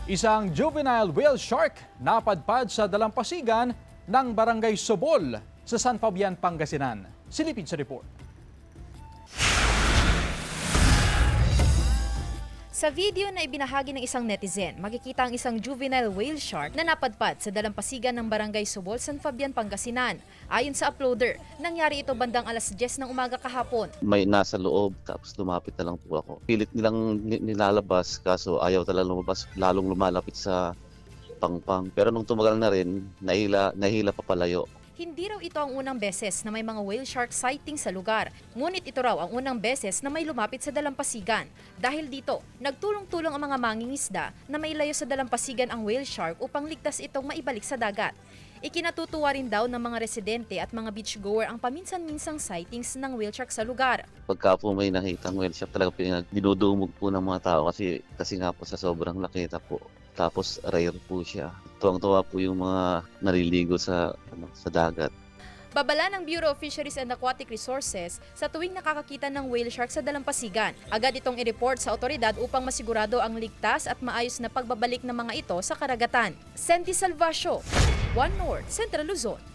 Isang juvenile whale shark napadpad sa dalampasigan ng Barangay Sobol sa San Fabian, Pangasinan. Silipid sa report. Sa video na ibinahagi ng isang netizen, makikita ang isang juvenile whale shark na napadpad sa dalampasigan ng Barangay Sobol, San Fabian, Pangasinan. Ayon sa uploader, nangyari ito bandang alas 10 ng umaga kahapon. May nasa loob tapos lumapit na lang po ako. Pilit nilang nilalabas kaso ayaw talaga lumabas, lalong lumalapit sa pangpang. Pero nung tumagal na rin, nahila pa palayo. Hindi raw ito ang unang beses na may mga whale shark sighting sa lugar. Ngunit ito raw ang unang beses na may lumapit sa dalampasigan. Dahil dito, nagtulong-tulong ang mga mangingisda na mailayo sa dalampasigan ang whale shark upang ligtas itong maibalik sa dagat. Ikinatutuwa rin daw ng mga residente at mga beachgoer ang paminsan-minsang sightings ng whale shark sa lugar. Pagka po may nakitang whale shark, talaga dinudumog po ng mga tao kasi nga po sa sobrang lakita po. Tapos rare po siya. Tuwang-tuwa po yung mga naliligo sa dagat. Babala ng Bureau of Fisheries and Aquatic Resources sa tuwing nakakakita ng whale shark sa dalampasigan. Agad itong i-report sa otoridad upang masigurado ang ligtas at maayos na pagbabalik ng mga ito sa karagatan. Senti Salvacio, One North, Central Luzon.